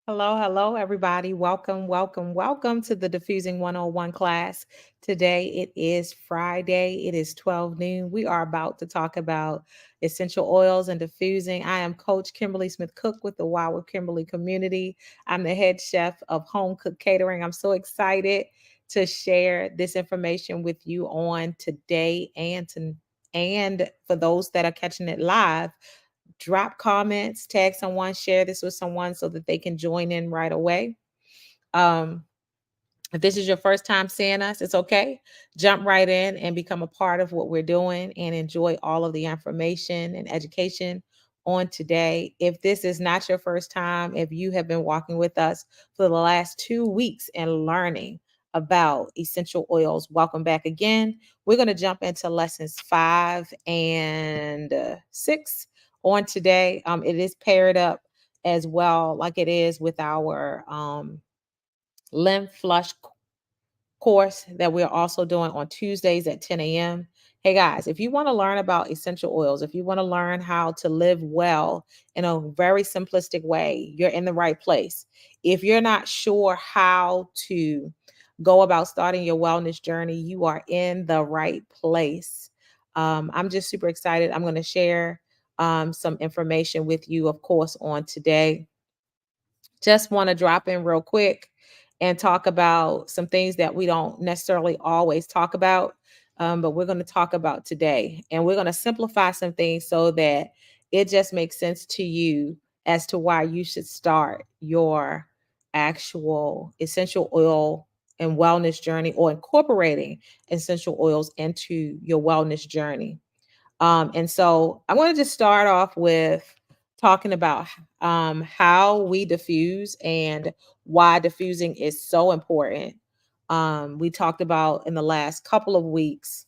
Hello, hello, everybody. Welcome, welcome, welcome to the Diffusing 101 class. Today it is Friday. It is 12 noon. We are about to talk about essential oils and diffusing. I am Coach Kimberly Smith Cooke with the Wow with Kimberly community. I'm the head chef of Home Cook Catering. I'm so excited to share this information with you on today and for those that are catching it live, drop comments, tag someone, share this with someone so that they can join in right away. Um, if this is your first time seeing us, it's okay. Jump right in and become a part of what we're doing and enjoy all of the information and education on today. If this is not your first time, if you have been walking with us for the last 2 weeks and learning about essential oils, welcome back again. We're going to jump into lessons 5 and 6 on today. It is paired up as well, like it is with our lymph flush course that we're also doing on Tuesdays at 10 a.m. Hey guys, if you want to learn about essential oils, if you want to learn how to live well in a very simplistic way, you're in the right place. If you're not sure how to go about starting your wellness journey, you are in the right place. I'm just super excited. I'm going to share some information with you, of course, on today. Just want to drop in real quick and talk about some things that we don't necessarily always talk about, but we're going to talk about today. And we're going to simplify some things so that it just makes sense to you as to why you should start your actual essential oil and wellness journey, or incorporating essential oils into your wellness journey. And so I'm going to just start off with talking about how we diffuse and why diffusing is so important. We talked about in the last couple of weeks.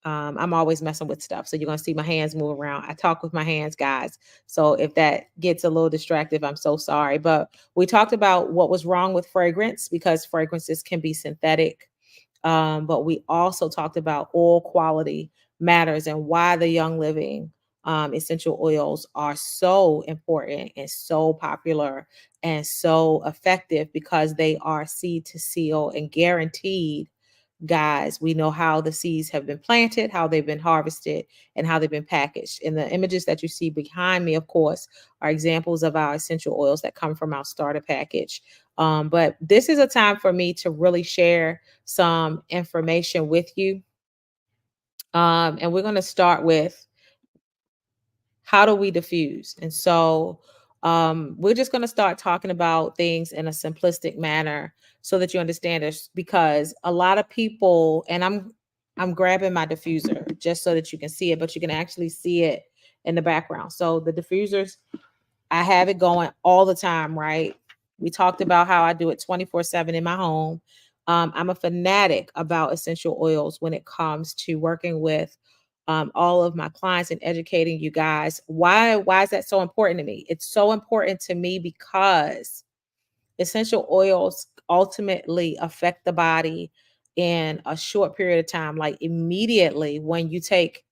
I'm always messing with stuff. So you're going to see my hands move around. I talk with my hands, guys. So if that gets a little distractive, I'm so sorry. But we talked about what was wrong with fragrance, because fragrances can be synthetic. But we also talked about oil quality matters and why the Young Living essential oils are so important and so popular and so effective, because they are seed to seal and guaranteed. Guys, we know how the seeds have been planted, how they've been harvested, and how they've been packaged. And the images that you see behind me, of course, are examples of our essential oils that come from our starter package. But this is a time for me to really share some information with you. And we're going to start with, how do we diffuse? And so we're just going to start talking about things in a simplistic manner so that you understand this, because a lot of people, and I'm grabbing my diffuser just so that you can see it, but you can actually see it in the background. So the diffusers, I have it going all the time, right? We talked about how I do it 24/7 in my home. I'm a fanatic about essential oils when it comes to working with all of my clients and educating you guys. Why is that so important to me? It's so important to me because essential oils ultimately affect the body in a short period of time. Like immediately when you take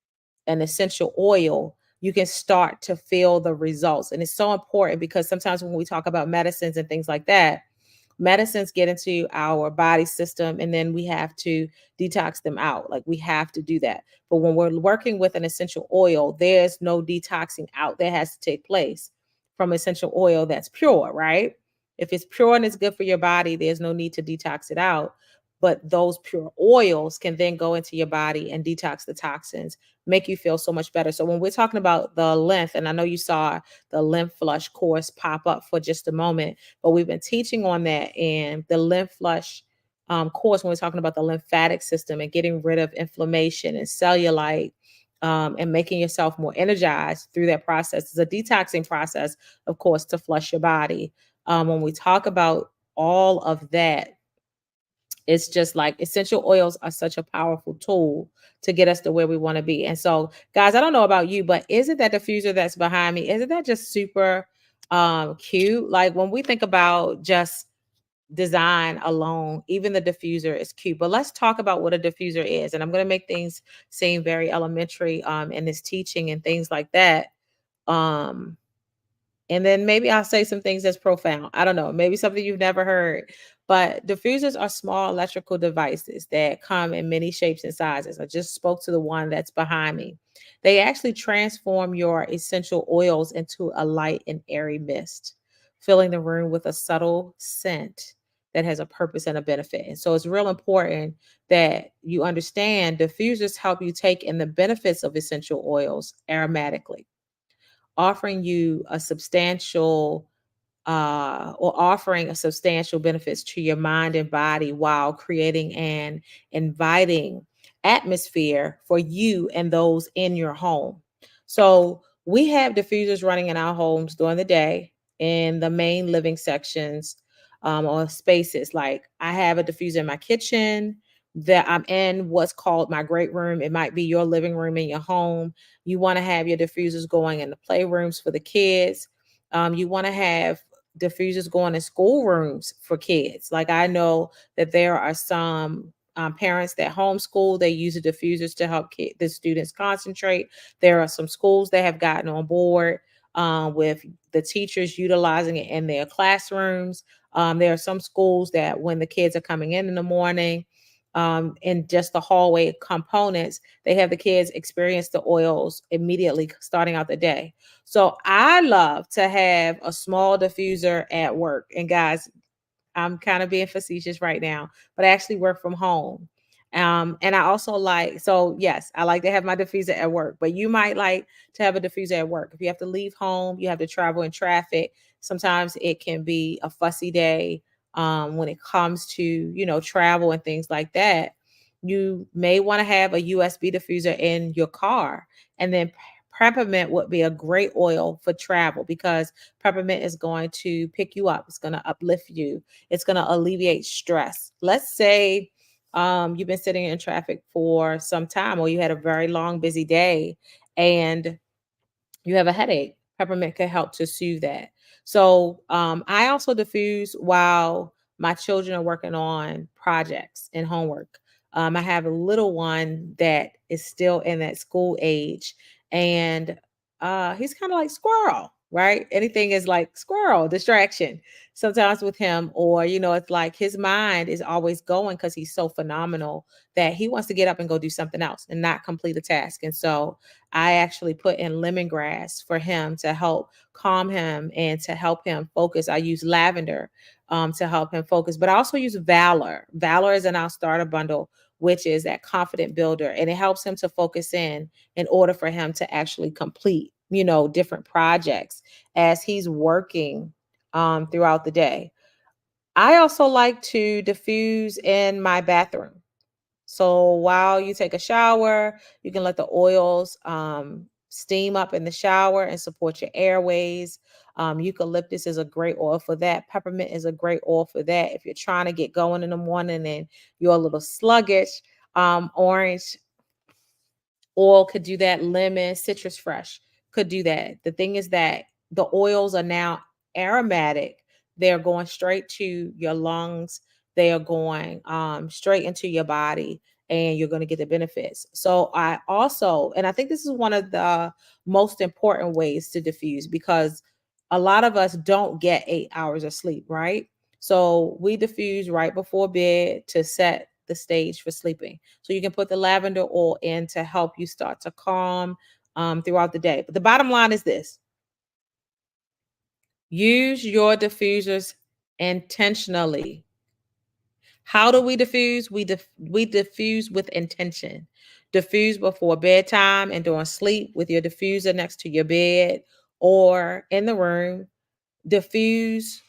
an essential oil, you can start to feel the results. And it's so important because sometimes when we talk about medicines and things like that, medicines get into our body system and then we have to detox them out. Like we have to do that. But when we're working with an essential oil, there's no detoxing out that has to take place from essential oil that's pure, right? If it's pure and it's good for your body, there's no need to detox it out. But those pure oils can then go into your body and detox the toxins, make you feel so much better. So when we're talking about the lymph, and I know you saw the lymph flush course pop up for just a moment, but we've been teaching on that in the lymph flush course when we're talking about the lymphatic system and getting rid of inflammation and cellulite, and making yourself more energized through that process. It's a detoxing process, of course, to flush your body. When we talk about all of that, it's just like essential oils are such a powerful tool to get us to where we want to be. And so, guys, I don't know about you, but isn't that diffuser that's behind me, isn't that just super cute? Like when we think about just design alone, even the diffuser is cute. But let's talk about what a diffuser is. And I'm going to make things seem very elementary in this teaching and things like that. Um, And then maybe I'll say some things that's profound. I don't know, maybe something you've never heard. But diffusers are small electrical devices that come in many shapes and sizes. I just spoke to the one that's behind me. They actually transform your essential oils into a light and airy mist, filling the room with a subtle scent that has a purpose and a benefit. And so it's real important that you understand diffusers help you take in the benefits of essential oils aromatically, offering you a substantial or offering a substantial benefits to your mind and body while creating an inviting atmosphere for you and those in your home. So we have diffusers running in our homes during the day in the main living sections or spaces. Like I have a diffuser in my kitchen that I'm in what's called my great room. It might be your living room in your home. You want to have your diffusers going in the playrooms for the kids. You want to have diffusers going in schoolrooms for kids. Like I know that there are some parents that homeschool, they use the diffusers to help the students concentrate. There are some schools that have gotten on board with the teachers utilizing it in their classrooms. There are some schools that when the kids are coming in the morning, in just the hallway components, they have the kids experience the oils immediately starting out the day. So I love to have a small diffuser at work. And guys, I'm kind of being facetious right now, but I actually work from home. And I also like, so yes, I like to have my diffuser at work, but you might like to have a diffuser at work. If you have to leave home, you have to travel in traffic. Sometimes it can be a fussy day when it comes to, travel and things like that. You may want to have a USB diffuser in your car, and then peppermint would be a great oil for travel because peppermint is going to pick you up. It's going to uplift you. It's going to alleviate stress. Let's say you've been sitting in traffic for some time, or you had a very long, busy day, and you have a headache. Peppermint can help to soothe that. So I also diffuse while my children are working on projects and homework. I have a little one that is still in that school age, and he's kind of like squirrel, right? Anything is like squirrel, distraction sometimes with him, or, it's like his mind is always going because he's so phenomenal that he wants to get up and go do something else and not complete a task. And so I actually put in lemongrass for him to help calm him and to help him focus. I use lavender to help him focus, but I also use Valor. Valor is in our starter bundle, which is that confident builder, and it helps him to focus in order for him to actually complete, different projects as he's working throughout the day. I also like to diffuse in my bathroom. So while you take a shower, you can let the oils steam up in the shower and support your airways. Eucalyptus is a great oil for that. Peppermint is a great oil for that. If you're trying to get going in the morning and you're a little sluggish, orange oil could do that. Lemon, citrus fresh could do that. The thing is that the oils are now aromatic. They're going straight to your lungs. They are going straight into your body, and you're going to get the benefits. So I also, and I think this is one of the most important ways to diffuse, because a lot of us don't get 8 hours of sleep, right? So we diffuse right before bed to set the stage for sleeping. So you can put the lavender oil in to help you start to calm throughout the day. But the bottom line is this: use your diffusers intentionally. How do we diffuse? We diffuse with intention. Diffuse before bedtime and during sleep with your diffuser next to your bed or in the room. Diffuse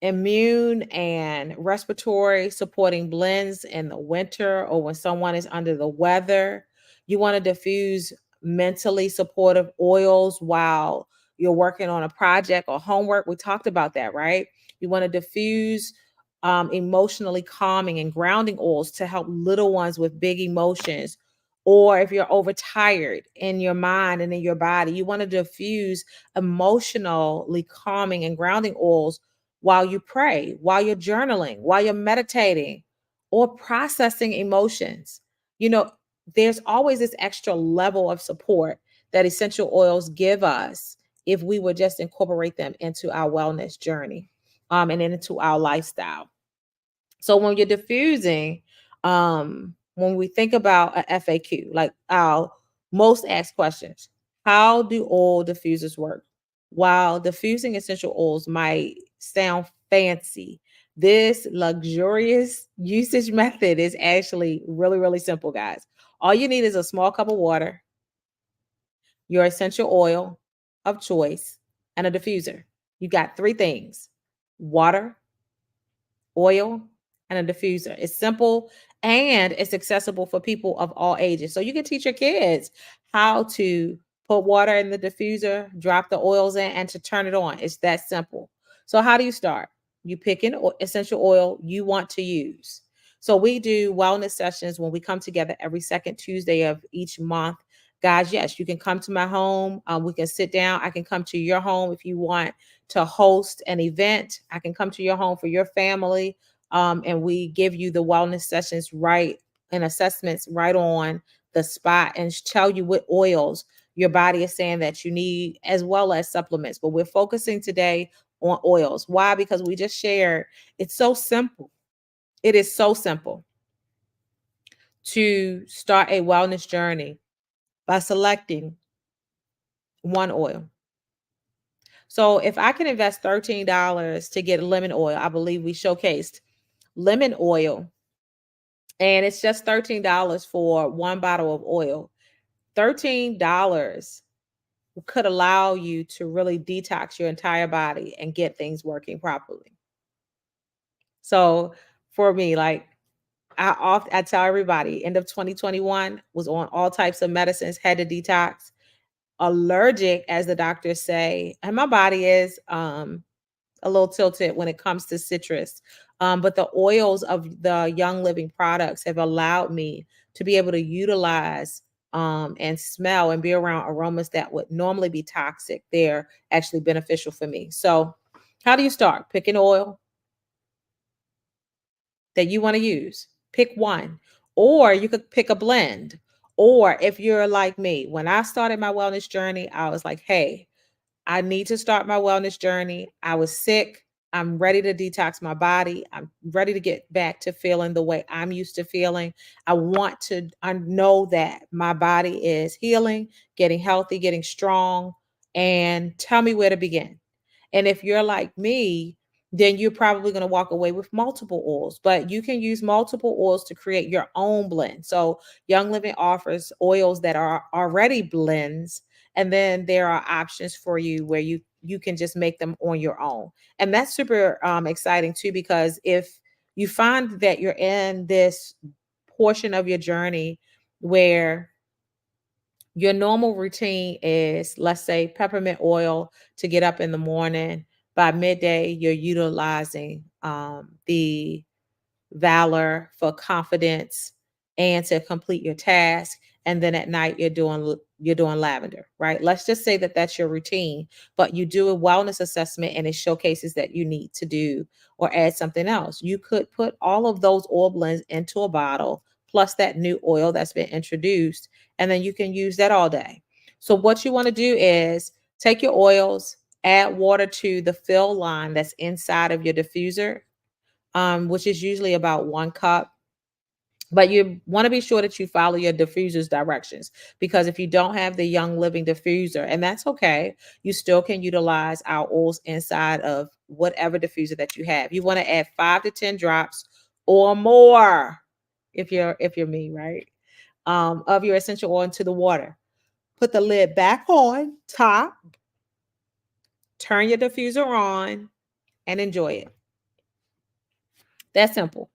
immune and respiratory supporting blends in the winter or when someone is under the weather. You want to diffuse mentally supportive oils while you're working on a project or homework. We talked about that, right? You want to diffuse emotionally calming and grounding oils to help little ones with big emotions. Or if you're overtired in your mind and in your body, you want to diffuse emotionally calming and grounding oils while you pray, while you're journaling, while you're meditating, or processing emotions. You know, there's always this extra level of support that essential oils give us, if we would just incorporate them into our wellness journey, and into our lifestyle. So when you're diffusing, when we think about a FAQ, like our most asked questions, how do oil diffusers work? While diffusing essential oils might sound fancy, this luxurious usage method is actually really, really simple, guys. All you need is a small cup of water, your essential oil of choice, and a diffuser. You got three things: water, oil, and a diffuser. It's simple and it's accessible for people of all ages. So you can teach your kids how to put water in the diffuser, drop the oils in, and to turn it on. It's that simple. So, how do you start? You pick an essential oil you want to use. So, we do wellness sessions when we come together every second Tuesday of each month. Guys, yes, you can come to my home. We can sit down. I can come to your home if you want to host an event. I can come to your home for your family, and we give you the wellness sessions right and assessments right on the spot and tell you what oils your body is saying that you need, as well as supplements. But we're focusing today on oils. Why? Because we just shared it's so simple. It is so simple to start a wellness journey by selecting one oil. So if I can invest $13 to get lemon oil, I believe we showcased lemon oil, and it's just $13 for one bottle of oil. $13 could allow you to really detox your entire body and get things working properly. So for me, like I tell everybody, end of 2021 was on all types of medicines, had to detox, allergic, as the doctors say, and my body is a little tilted when it comes to citrus. But the oils of the Young Living products have allowed me to be able to utilize and smell and be around aromas that would normally be toxic. They're actually beneficial for me. So, how do you start? Pick an oil that you want to use. Pick one, or you could pick a blend. Or if you're like me, when I started my wellness journey, I was like, hey, I need to start my wellness journey. I was sick. I'm ready to detox my body. I'm ready to get back to feeling the way I'm used to feeling. I know that my body is healing, getting healthy, getting strong, and tell me where to begin. And if you're like me, then you're probably going to walk away with multiple oils, but you can use multiple oils to create your own blend. So Young Living offers oils that are already blends, and then there are options for you where you can just make them on your own. And that's super exciting too, because if you find that you're in this portion of your journey where your normal routine is, let's say, peppermint oil to get up in the morning. By midday, you're utilizing the valor for confidence and to complete your task. And then at night, you're doing lavender, right? Let's just say that that's your routine, but you do a wellness assessment and it showcases that you need to do or add something else. You could put all of those oil blends into a bottle plus that new oil that's been introduced, and then you can use that all day. So what you want to do is take your oils, add water to the fill line that's inside of your diffuser, which is usually about 1 cup. But you want to be sure that you follow your diffuser's directions, because if you don't have the Young Living diffuser, and that's okay, you still can utilize our oils inside of whatever diffuser that you have. You want to add 5 to 10 drops or more, if you're me, right? Of your essential oil into the water. Put the lid back on top, turn your diffuser on, and enjoy it. That's simple.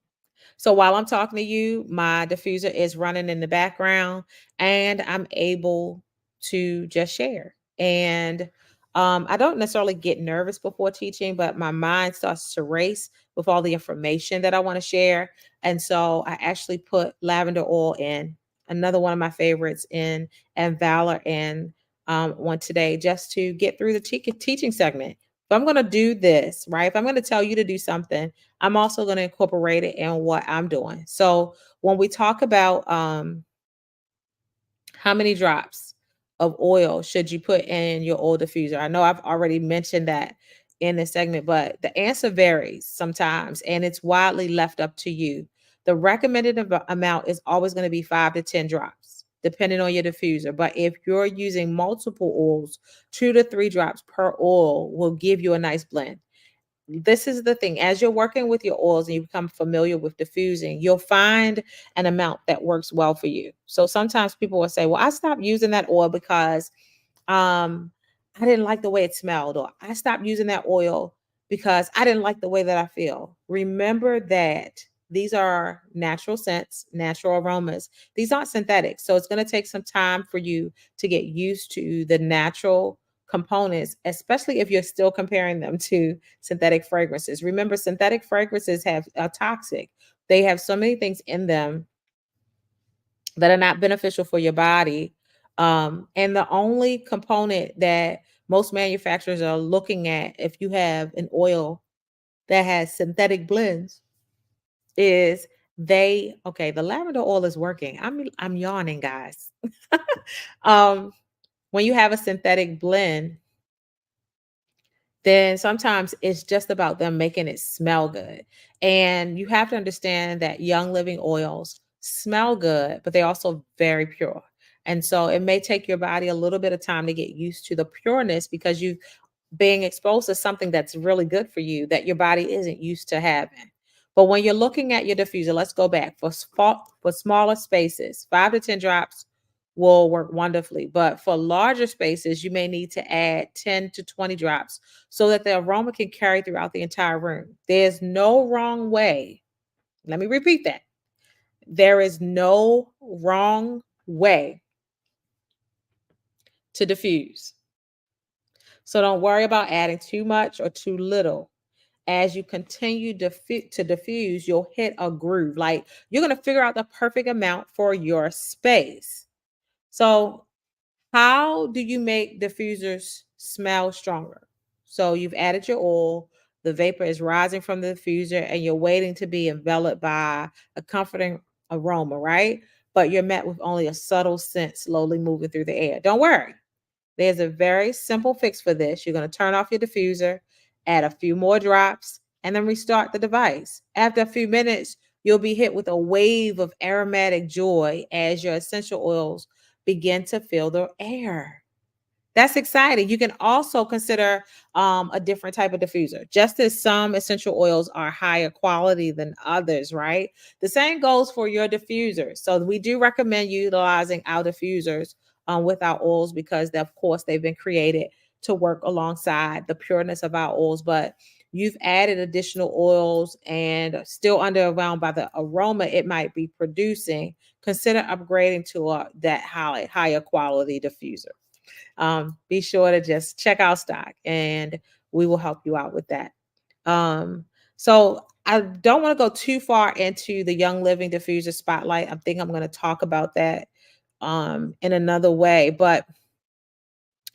So while I'm talking to you, my diffuser is running in the background and I'm able to just share. And I don't necessarily get nervous before teaching, but my mind starts to race with all the information that I want to share. And so I actually put lavender oil in, another one of my favorites, in, and Valor in one today, just to get through the teaching segment. If I'm going to do this, right? If I'm going to tell you to do something, I'm also going to incorporate it in what I'm doing. So when we talk about how many drops, of oil should you put in your oil diffuser? I know I've already mentioned that in this segment, but the answer varies sometimes and it's widely left up to you. The recommended amount is always going to be 5 to 10 drops, depending on your diffuser. But if you're using multiple oils, 2 to 3 drops per oil will give you a nice blend. This is the thing, as you're working with your oils and you become familiar with diffusing, you'll find an amount that works well for you. So sometimes people will say, well, I stopped using that oil because um I didn't like the way it smelled, or I stopped using that oil because I didn't like the way that I feel. Remember that these are natural scents, natural aromas. These aren't synthetic. So it's going to take some time for you to get used to the natural components, especially if you're still comparing them to synthetic fragrances. Remember, synthetic fragrances have are toxic. They have so many things in them that are not beneficial for your body. And the only component that most manufacturers are looking at, if you have an oil that has synthetic blends, is the lavender oil is working. I'm yawning, guys. um, when you have a synthetic blend, then sometimes it's just about them making it smell good. And you have to understand that Young Living oils smell good, but they're also very pure. And so it may take your body a little bit of time to get used to the pureness because you being exposed to something that's really good for you that your body isn't used to having. But when you're looking at your diffuser, let's go back for smaller spaces, 5 to 10 drops will work wonderfully. But for larger spaces, you may need to add 10 to 20 drops so that the aroma can carry throughout the entire room. There's no wrong way. Let me repeat that. There is no wrong way to diffuse. So don't worry about adding too much or too little. As you continue to diffuse, you'll hit a groove. Like you're going to figure out the perfect amount for your space. So, how do you make diffusers smell stronger? So, you've added your oil, the vapor is rising from the diffuser, and you're waiting to be enveloped by a comforting aroma, right? But you're met with only a subtle scent slowly moving through the air. Don't worry. There's a very simple fix for this. You're going to turn off your diffuser, add a few more drops, and then restart the device. After a few minutes, you'll be hit with a wave of aromatic joy as your essential oils begin to fill the air. That's exciting. You can also consider a different type of diffuser. Just as some essential oils are higher quality than others, right? The same goes for your diffuser. So we do recommend utilizing our diffusers with our oils because, of course, they've been created to work alongside the pureness of our oils. But you've added additional oils and still underwhelmed by the aroma it might be producing, consider upgrading to that higher quality diffuser. Be sure to just check out stock and we will help you out with that. So I don't want to go too far into the Young Living diffuser spotlight. I think I'm going to talk about that in another way. But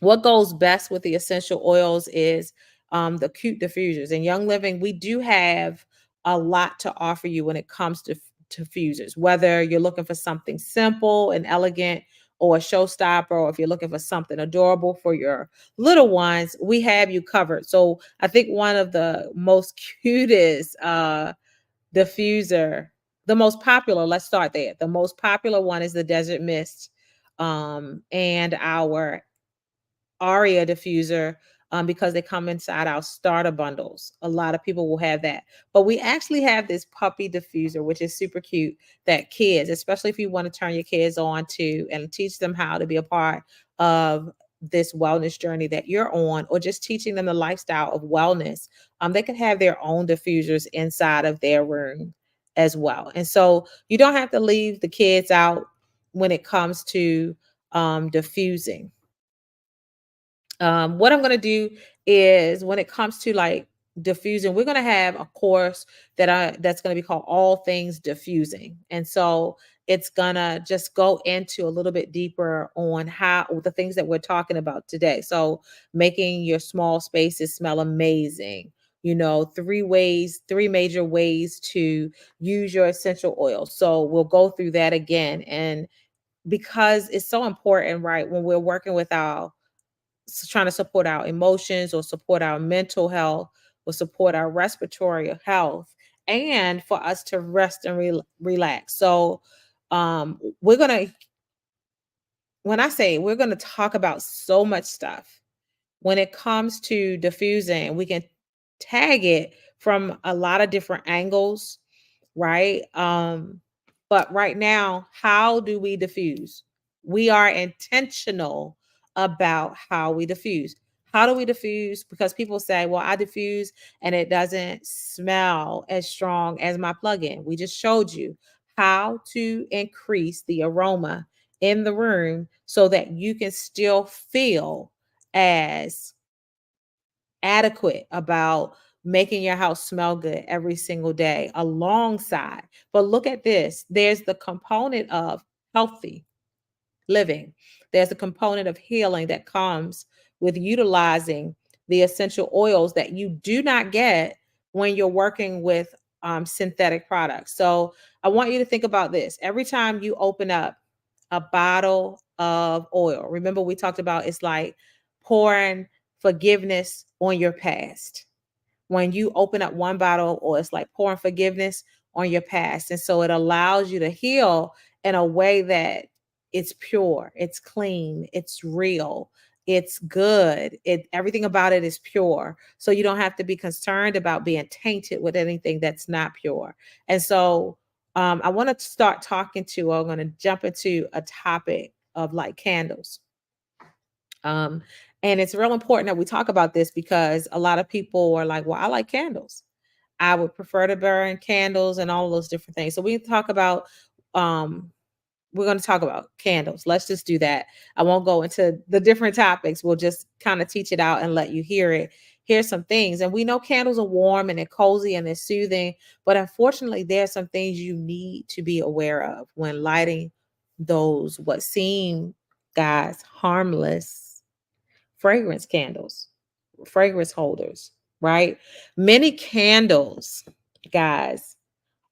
what goes best with the essential oils is the Cooke diffusers. In Young Living, we do have a lot to offer you when it comes to diffusers, whether you're looking for something simple and elegant or a showstopper, or if you're looking for something adorable for your little ones, we have you covered. So I think one of the most cutest diffuser, the most popular, let's start there. The most popular one is the Desert Mist and our Aria diffuser because they come inside our starter bundles. A lot of people will have that. But we actually have this puppy diffuser, which is super cute, that kids, especially if you want to turn your kids on to and teach them how to be a part of this wellness journey that you're on, or just teaching them the lifestyle of wellness, they can have their own diffusers inside of their room as well. And so you don't have to leave the kids out when it comes to diffusing. What I'm going to do is when it comes to like diffusing, we're going to have a course that's going to be called All Things Diffusing. And so it's going to just go into a little bit deeper on how the things that we're talking about today. So making your small spaces smell amazing. You know, 3 major ways to use your essential oils. So we'll go through that again. And because it's so important, right? When we're working with our trying to support our emotions or support our mental health or support our respiratory health and for us to rest and relax. So we're going to when I say we're going to talk about so much stuff when it comes to diffusing, we can tag it from a lot of different angles, right? But right now, how do we diffuse? We are intentional about how we diffuse. How do we diffuse? Because people say, well, I diffuse and it doesn't smell as strong as my plug-in. We just showed you how to increase the aroma in the room so that you can still feel as adequate about making your house smell good every single day alongside. But look at this, there's the component of healthy living. There's a component of healing that comes with utilizing the essential oils that you do not get when you're working with synthetic products. So I want you to think about this. Every time you open up a bottle of oil, remember we talked about it's like pouring forgiveness on your past. When you open up one bottle, or it's like pouring forgiveness on your past. And so it allows you to heal in a way that it's pure, it's clean, it's real, it's good. Everything about it is pure. So you don't have to be concerned about being tainted with anything that's not pure. And so I want to start talking to, I'm going to jump into a topic of like candles. Um, and it's real important that we talk about this because a lot of people are like, well, I like candles. I would prefer to burn candles and all those different things. So we can talk about um we're going to talk about candles. Let's just do that. I won't go into the different topics. We'll just kind of teach it out and let you hear it. Here's some things. And we know candles are warm and they're cozy and they're soothing, but unfortunately, there are some things you need to be aware of when lighting those what seem, guys, harmless fragrance candles, fragrance holders, right? Many candles, guys,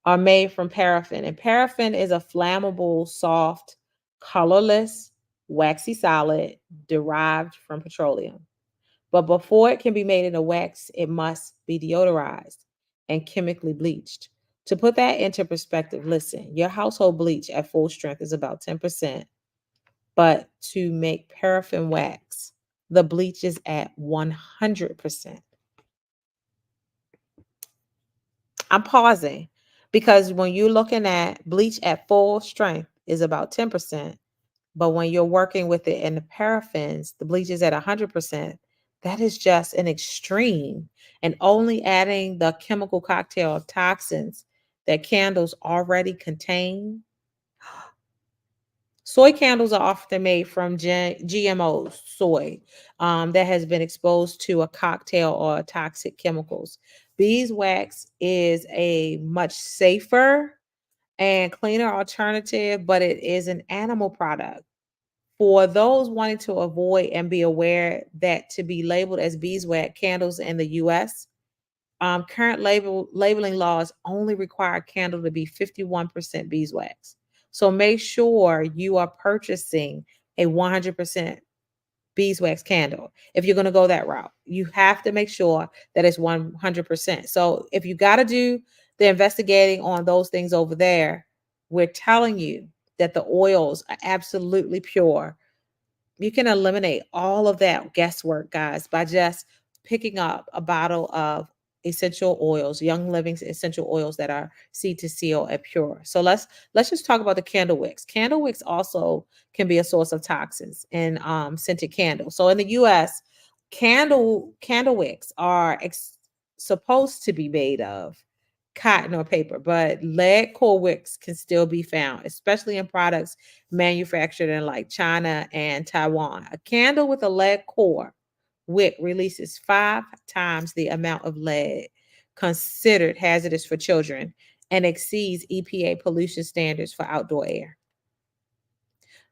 are made from paraffin, and paraffin is a flammable, soft, colorless, waxy solid derived from petroleum. But before it can be made into wax, it must be deodorized and chemically bleached. To put that into perspective, listen, your household bleach at full strength is about 10%, but to make paraffin wax, the bleach is at 100%. I'm pausing because when you're looking at bleach at full strength is about 10%, but when you're working with it in the paraffins, the bleach is at 100%. That is just an extreme, and only adding the chemical cocktail of toxins that candles already contain. Soy candles are often made from GMO soy that has been exposed to a cocktail or toxic chemicals. Beeswax is a much safer and cleaner alternative, but it is an animal product. For those wanting to avoid and be aware that to be labeled as beeswax candles in the US, current labeling laws only require a candle to be 51% beeswax. So make sure you are purchasing a 100% beeswax candle. If you're going to go that route, you have to make sure that it's 100%. So if you got to do the investigating on those things over there, we're telling you that the oils are absolutely pure. You can eliminate all of that guesswork, guys, by just picking up a bottle of essential oils, Young Living's essential oils that are seed to seal and pure. So let's just talk about the candle wicks. Candle wicks also can be a source of toxins in scented candles. So in the U.S., candle wicks are supposed to be made of cotton or paper, but lead core wicks can still be found, especially in products manufactured in like China and Taiwan. A candle with a lead core wick releases 5 times the amount of lead considered hazardous for children and exceeds EPA pollution standards for outdoor air.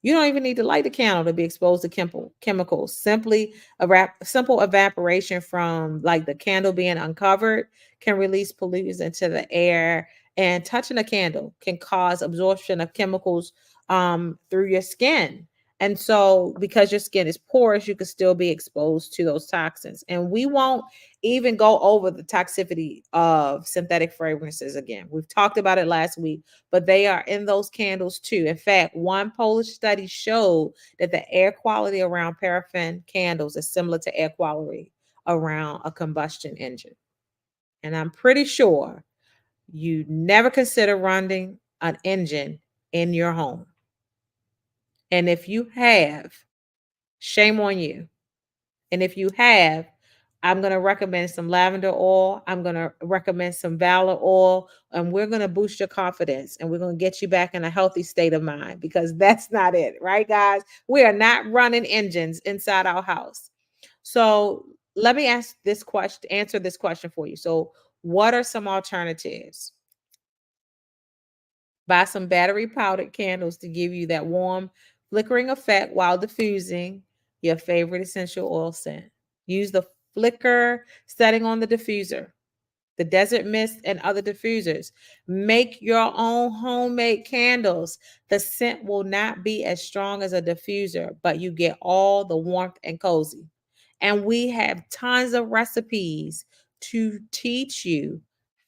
You don't even need to light the candle to be exposed to chemicals. Simple evaporation from like the candle being uncovered can release pollutants into the air, and touching a candle can cause absorption of chemicals through your skin. And so, because your skin is porous, you could still be exposed to those toxins. And we won't even go over the toxicity of synthetic fragrances again. We've talked about it last week, but they are in those candles too. In fact, one Polish study showed that the air quality around paraffin candles is similar to air quality around a combustion engine. And I'm pretty sure you never consider running an engine in your home. And if you have, shame on you. And if you have, I'm going to recommend some lavender oil. I'm going to recommend some valor oil, and we're going to boost your confidence and we're going to get you back in a healthy state of mind, because that's not it, right, guys? We are not running engines inside our house. So let me answer this question for you. So, what are some alternatives? Buy some battery powdered candles to give you that warm, flickering effect while diffusing your favorite essential oil scent. Use the flicker setting on the diffuser, the desert mist, and other diffusers. Make your own homemade candles. The scent will not be as strong as a diffuser, but you get all the warmth and cozy. And we have tons of recipes to teach you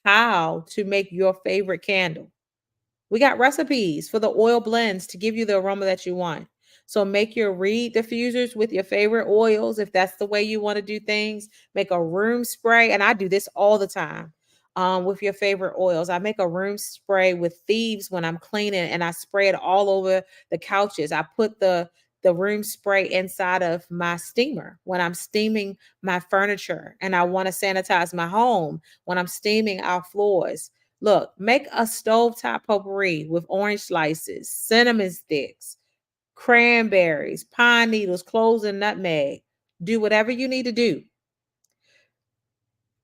how to make your favorite candle. We got recipes for the oil blends to give you the aroma that you want. So make your reed diffusers with your favorite oils if that's the way you want to do things. Make a room spray, and I do this all the time with your favorite oils. I make a room spray with thieves when I'm cleaning, and I spray it all over the couches. I put the room spray inside of my steamer when I'm steaming my furniture and I want to sanitize my home when I'm steaming our floors. Look, make a stovetop potpourri with orange slices, cinnamon sticks, cranberries, pine needles, cloves, and nutmeg. Do whatever you need to do.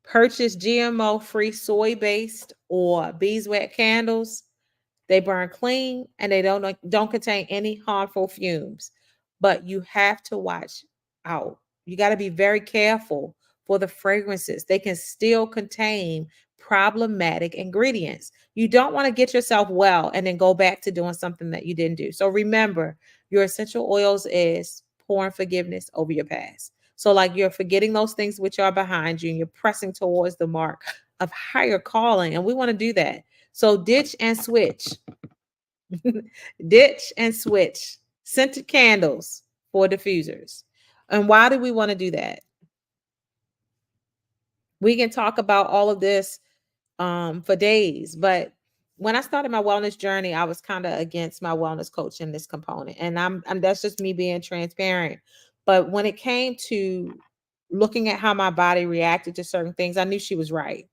Purchase GMO free soy based or beeswax candles. They burn clean and they don't contain any harmful fumes. But you have to watch out. You got to be very careful for the fragrances. They can still contain problematic ingredients. You don't want to get yourself well and then go back to doing something that you didn't do. So remember, your essential oils is pouring forgiveness over your past. So like you're forgetting those things which are behind you and you're pressing towards the mark of higher calling. And we want to do that. So ditch and switch. Ditch and switch scented candles for diffusers. And why do we want to do that? We can talk about all of this for days, but when I started my wellness journey, I was kind of against my wellness coach in this component, and I'm that's just me being transparent. But when it came to looking at how my body reacted to certain things, I knew she was right.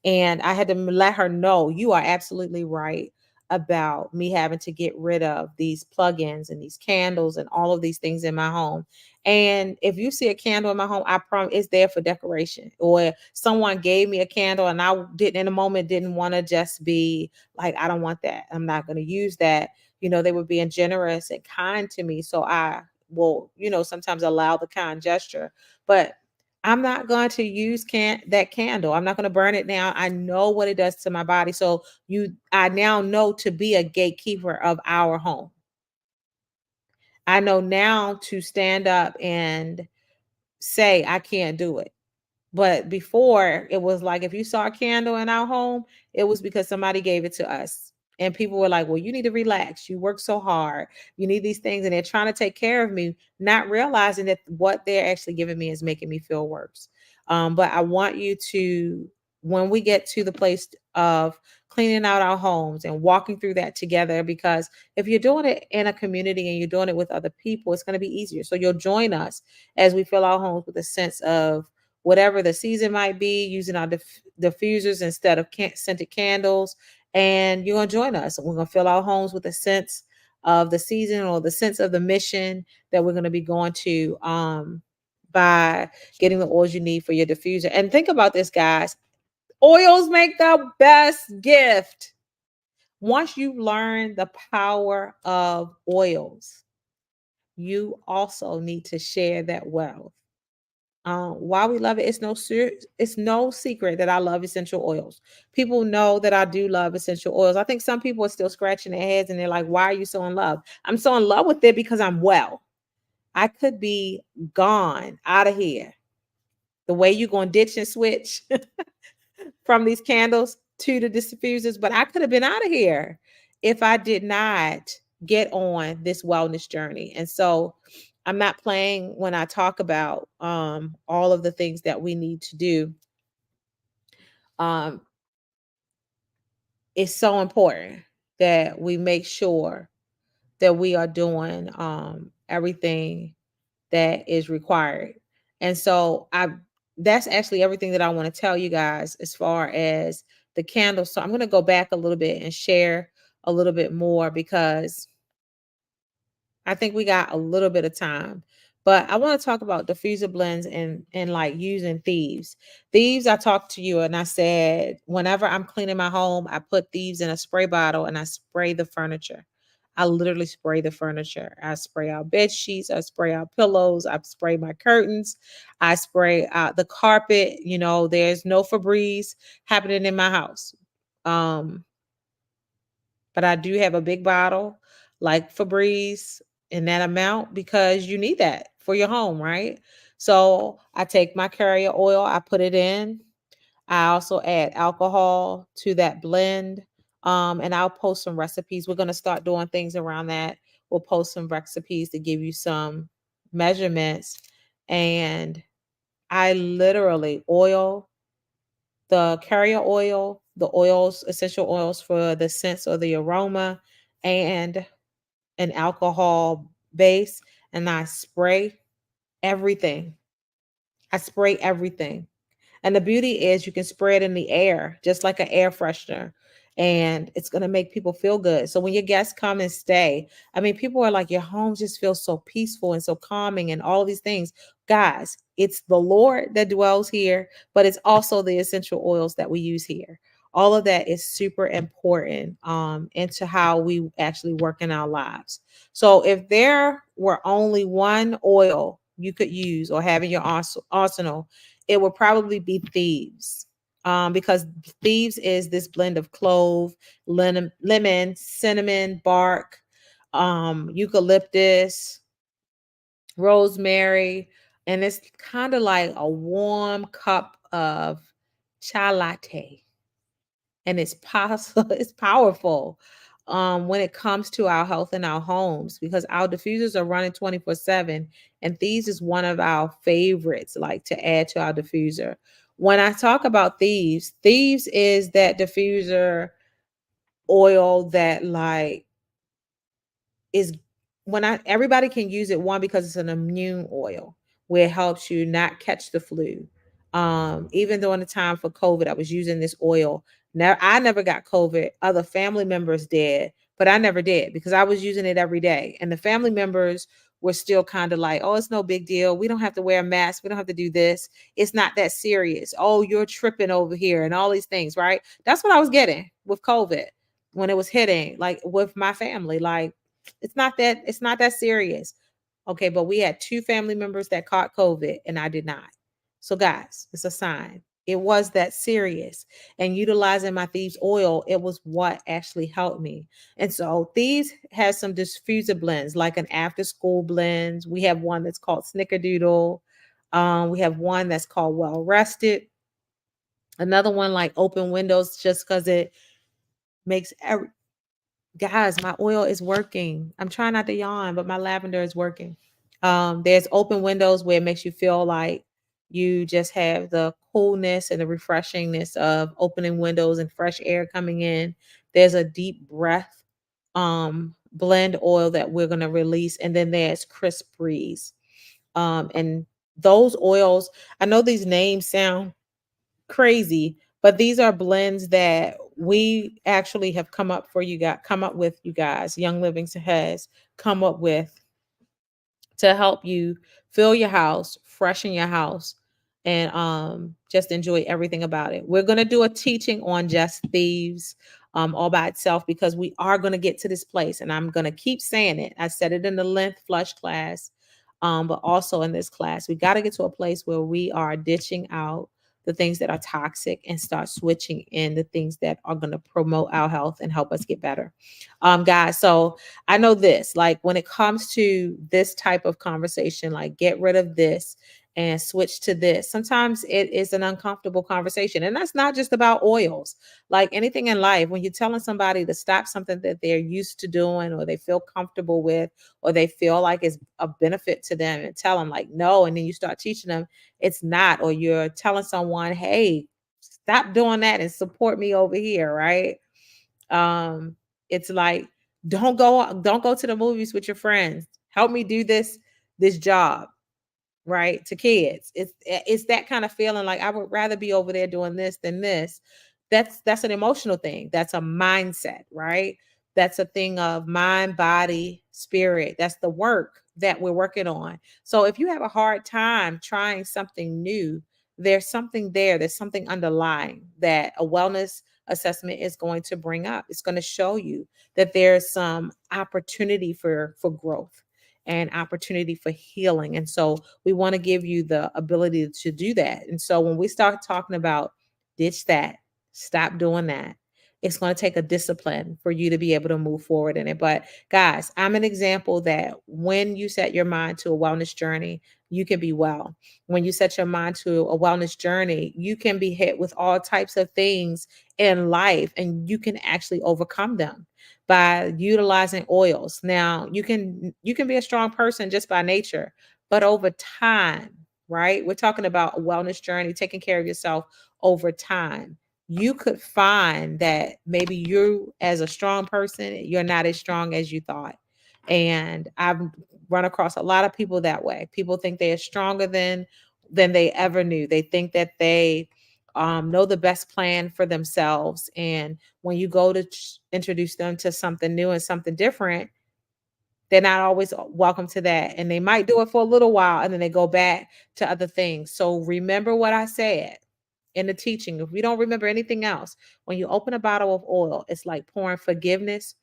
And I had to let her know, you are absolutely right about me having to get rid of these plugins and these candles and all of these things in my home. And if you see a candle in my home, I promise it's there for decoration. Or someone gave me a candle and I didn't in a moment didn't want to just be like, I don't want that. I'm not going to use that. You know, they were being generous and kind to me. So I will, sometimes allow the kind gesture. But I'm not going to use that candle. I'm not going to burn it now. I know what it does to my body. So I now know to be a gatekeeper of our home. I know now to stand up and say I can't do it. But before, it was like if you saw a candle in our home, it was because somebody gave it to us. And people were like, well, you need to relax. You work so hard. You need these things. And they're trying to take care of me, not realizing that what they're actually giving me is making me feel worse. But I want you to, when we get to the place of cleaning out our homes and walking through that together, because if you're doing it in a community and you're doing it with other people, it's going to be easier. So you'll join us as we fill our homes with a sense of whatever the season might be, using our diffusers instead of scented candles. And you're going to join us. We're going to fill our homes with a sense of the season or the sense of the mission that we're going to be going to by getting the oils you need for your diffuser. And think about this, guys. Oils make the best gift. Once you learn the power of oils, you also need to share that wealth. Why we love it, it's no secret that I love essential oils. People know that I do love essential oils. I think some people are still scratching their heads and they're like, why are you so in love? I'm so in love with it because I'm well. I could be gone out of here. The way you going to ditch and switch from these candles to the diffusers, but I could have been out of here if I did not get on this wellness journey. And so I'm not playing when I talk about all of the things that we need to do. Um, it's so important that we make sure that we are doing everything that is required. And so that's actually everything that I want to tell you guys as far as the candles. So I'm going to go back a little bit and share a little bit more because I think we got a little bit of time. But I want to talk about diffuser blends and like using thieves. Thieves, I talked to you and I said, whenever I'm cleaning my home, I put thieves in a spray bottle and I spray the furniture. I literally spray the furniture. I spray out bed sheets. I spray out pillows. I spray my curtains. I spray out the carpet. You know, there's no Febreze happening in my house. Um, but I do have a big bottle like Febreze in that amount because you need that for your home, right? So I take my carrier oil, I put it in. I also add alcohol to that blend. And I'll post some recipes. We're going to start doing things around that. We'll post some recipes to give you some measurements. And I literally oil the carrier oil, the oils, essential oils for the scents or the aroma, and an alcohol base. And I spray everything. I spray everything. And the beauty is you can spray it in the air, just like an air freshener. And it's going to make people feel good. So when your guests come and stay, I mean, people are like, your home just feels so peaceful and so calming and all these things. Guys, it's the Lord that dwells here, but it's also the essential oils that we use here. All of that is super important into how we actually work in our lives. So if there were only one oil you could use or have in your arsenal, it would probably be thieves. Because thieves is this blend of clove, lemon, cinnamon, bark, eucalyptus, rosemary, and it's kind of like a warm cup of chai latte, and it's possible. It's powerful when it comes to our health in our homes because our diffusers are running 24/7, and these is one of our favorites, like to add to our diffuser. When I talk about thieves is that diffuser oil that like is when I everybody can use it, one, because it's an immune oil where it helps you not catch the flu. Even during the time for COVID, I was using this oil. Now I never got COVID. Other family members did, but I never did because I was using it every day. And the family members were still kind of like, oh, it's no big deal. We don't have to wear a mask. We don't have to do this. It's not that serious. Oh, you're tripping over here and all these things, right? That's what I was getting with COVID when it was hitting, like with my family. Like, it's not that serious. Okay, but we had two family members that caught COVID and I did not. So guys, it's a sign. It was that serious. And utilizing my Thieves oil, it was what actually helped me. And so Thieves has some diffuser blends, like an after school blends. We have one that's called Snickerdoodle. We have one that's called Well Rested. Another one like Open Windows, just because it makes guys, my oil is working. I'm trying not to yawn, but my lavender is working. There's open windows where it makes you feel like you just have the coolness and the refreshingness of opening windows and fresh air coming in. There's a deep breath blend oil that we're going to release. And then there's crisp breeze. And those oils, I know these names sound crazy, but these are blends that we actually have come up with, you guys, Young Living has come up with to help you fill your house, freshen your house, and just enjoy everything about it. We're going to do a teaching on just thieves all by itself because we are going to get to this place, and I'm going to keep saying it. I said it in the length flush class. But also in this class, we got to get to a place where we are ditching out the things that are toxic and start switching in the things that are going to promote our health and help us get better. Guys, so I know this, like when it comes to this type of conversation, like get rid of this and switch to this. Sometimes it is an uncomfortable conversation. And that's not just about oils. Like anything in life, when you're telling somebody to stop something that they're used to doing or they feel comfortable with or they feel like it's a benefit to them, and tell them like no, and then you start teaching them it's not, or you're telling someone, hey, stop doing that and support me over here, right? It's like don't go to the movies with your friends. Help me do this job, right? To kids. It's that kind of feeling like I would rather be over there doing this than this. That's an emotional thing. That's a mindset, right? That's a thing of mind, body, spirit. That's the work that we're working on. So if you have a hard time trying something new, there's something there. There's something underlying that a wellness assessment is going to bring up. It's going to show you that there's some opportunity for growth and opportunity for healing. And so we want to give you the ability to do that. And so when we start talking about ditch that, stop doing that, it's going to take a discipline for you to be able to move forward in it. But guys, I'm an example that when you set your mind to a wellness journey, you can be well. When you set your mind to a wellness journey, you can be hit with all types of things in life and you can actually overcome them by utilizing oils. Now, you can be a strong person just by nature, but over time, right? We're talking about a wellness journey, taking care of yourself over time. You could find that maybe you as a strong person, you're not as strong as you thought. And I've run across a lot of people that way. People think they're stronger than they ever knew. They think that they know the best plan for themselves. And when you go to introduce them to something new and something different, they're not always welcome to that. And they might do it for a little while and then they go back to other things. So remember what I said in the teaching. If we don't remember anything else, when you open a bottle of oil, it's like pouring forgiveness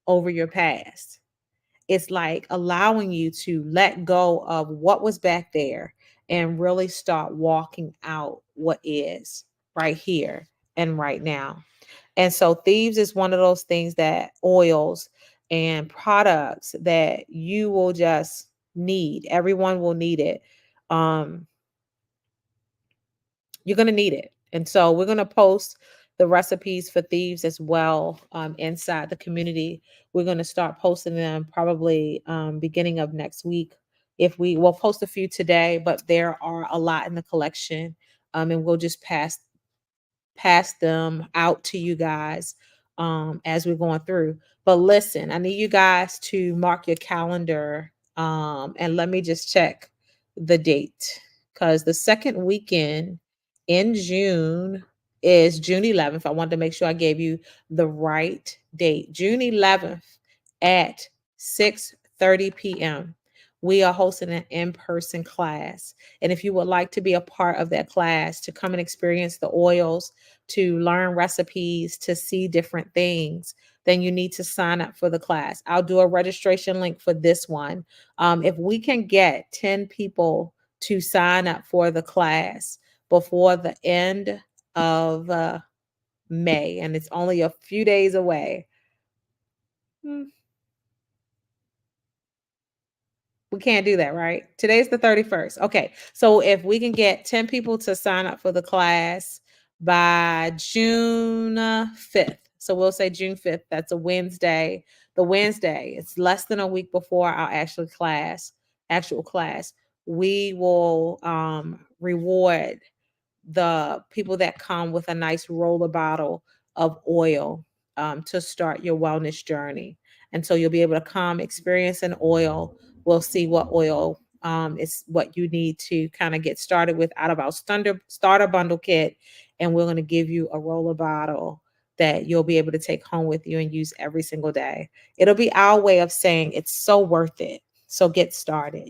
over your past. It's like allowing you to let go of what was back there and really start walking out what is right here and right now. And so thieves is one of those things that oils and products that you will just need. Everyone will need it. Um, you're going to need it. And so we're going to post the recipes for thieves as well inside the community. We're going to start posting them probably beginning of next week. If we will post a few today, but there are a lot in the collection. And we'll just pass them out to you guys as we're going through. But listen, I need you guys to mark your calendar and let me just check the date because the second weekend in June is June 11th. I wanted to make sure I gave you the right date. June 11th at 6:30 p.m. We are hosting an in-person class. And if you would like to be a part of that class, to come and experience the oils, to learn recipes, to see different things, then you need to sign up for the class. I'll do a registration link for this one. If we can get 10 people to sign up for the class before the end of May, and it's only a few days away. We can't do that, right? Today's the 31st. Okay. So if we can get 10 people to sign up for the class by June 5th. So we'll say June 5th. That's a Wednesday. The Wednesday, it's less than a week before our actual class. We will reward the people that come with a nice roller bottle of oil to start your wellness journey. And so you'll be able to come experience an oil. We'll see what oil is what you need to kind of get started with out of our starter bundle kit. And we're going to give you a roller bottle that you'll be able to take home with you and use every single day. It'll be our way of saying it's so worth it. So get started.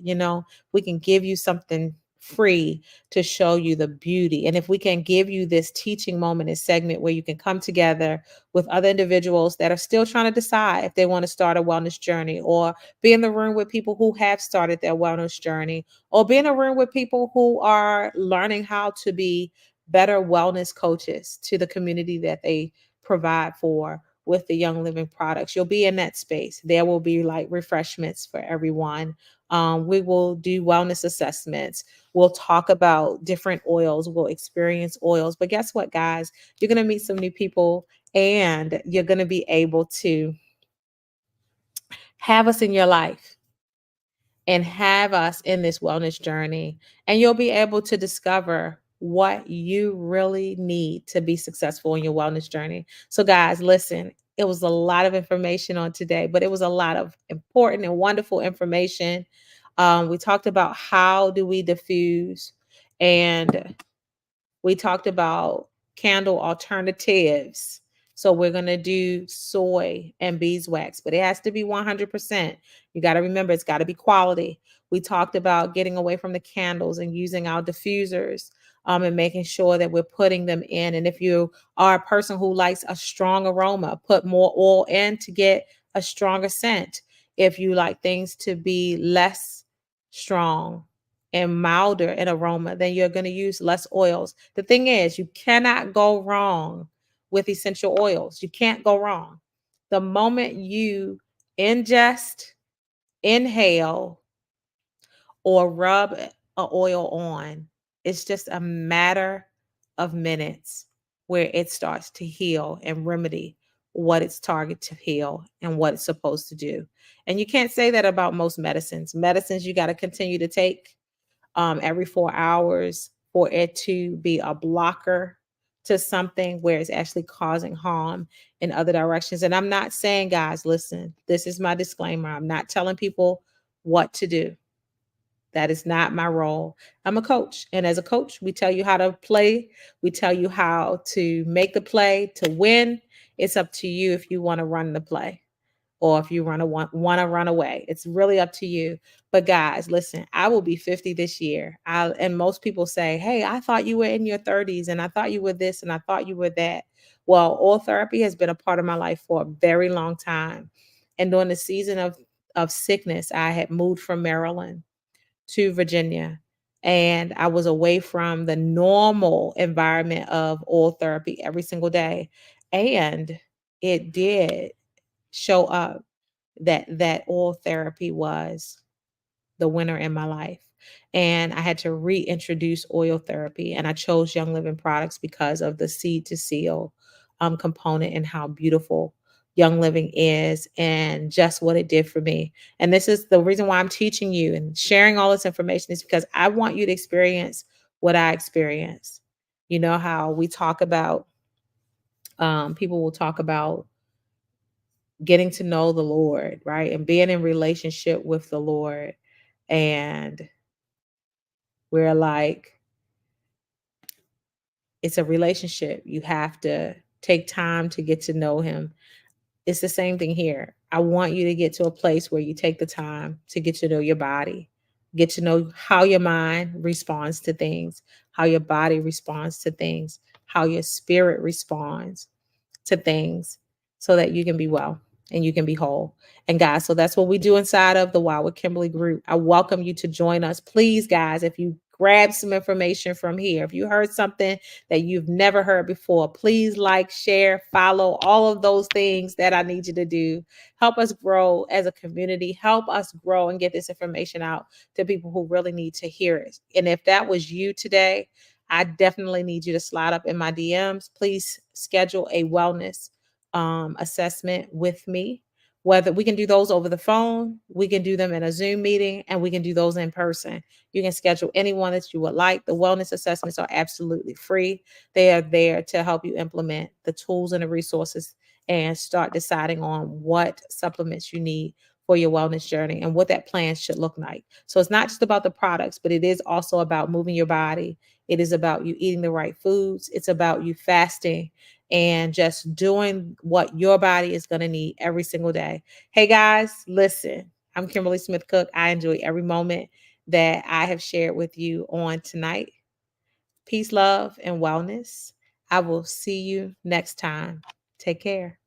We can give you something free to show you the beauty. And if we can give you this teaching moment and segment where you can come together with other individuals that are still trying to decide if they want to start a wellness journey, or be in the room with people who have started their wellness journey, or be in a room with people who are learning how to be better wellness coaches to the community that they provide for with the Young Living products. You'll be in that space. There will be like refreshments for everyone. We will do wellness assessments. We'll talk about different oils. We'll experience oils. But guess what, guys? You're going to meet some new people, and you're going to be able to have us in your life and have us in this wellness journey. And you'll be able to discover what you really need to be successful in your wellness journey. So, guys, listen, it was a lot of information on today, but it was a lot of important and wonderful information. We talked about how do we diffuse, and we talked about candle alternatives. So we're going to do soy and beeswax, but it has to be 100%. You got to remember, it's got to be quality. We talked about getting away from the candles and using our diffusers, and making sure that we're putting them in. And if you are a person who likes a strong aroma, put more oil in to get a stronger scent. If you like things to be less strong and milder in aroma, then you're going to use less oils. The thing is, you cannot go wrong with essential oils. You can't go wrong. The moment you ingest, inhale, or rub a oil on, it's just a matter of minutes where it starts to heal and remedy what it's targeted to heal and what it's supposed to do. And you can't say that about most medicines. Medicines you got to continue to take every 4 hours for it to be a blocker to something where it's actually causing harm in other directions. And I'm not saying, guys, listen, this is my disclaimer. I'm not telling people what to do. That is not my role. I'm a coach. And as a coach, we tell you how to play. We tell you how to make the play to win. It's up to you if you want to run the play, or if you want to run away. It's really up to you. But guys, listen, I will be 50 this year. And most people say, hey, I thought you were in your 30s, and I thought you were this, and I thought you were that. Well, oil therapy has been a part of my life for a very long time. And during the season of sickness, I had moved from Maryland to Virginia, and I was away from the normal environment of oil therapy every single day. And it did show up that oil therapy was the winner in my life. And I had to reintroduce oil therapy. And I chose Young Living products because of the seed to seal component and how beautiful Young Living is and just what it did for me. And this is the reason why I'm teaching you and sharing all this information, is because I want you to experience what I experienced. You know how we talk about, people will talk about getting to know the Lord, right? And being in relationship with the Lord. And we're like, it's a relationship. You have to take time to get to know him. It's the same thing here. I want you to get to a place where you take the time to get to know your body, get to know how your mind responds to things, how your body responds to things, how your spirit responds to things, so that you can be well and you can be whole. And guys, so that's what we do inside of the Wild with Kimberly group. I welcome you to join us. Please, guys, if you grab some information from here, if you heard something that you've never heard before, please like, share, follow, all of those things that I need you to do. Help us grow as a community. Help us grow and get this information out to people who really need to hear it. And if that was you today, I definitely need you to slide up in my DMs. Please schedule a wellness assessment with me. Whether we can do those over the phone, we can do them in a Zoom meeting, and we can do those in person. You can schedule anyone that you would like. The wellness assessments are absolutely free. They are there to help you implement the tools and the resources and start deciding on what supplements you need for your wellness journey and what that plan should look like. So it's not just about the products, but it is also about moving your body. It is about you eating the right foods. It's about you fasting and just doing what your body is going to need every single day. Hey guys, listen, I'm Kimberly Smith Cooke. I enjoy every moment that I have shared with you on tonight. Peace, love, and wellness. I will see you next time. Take care.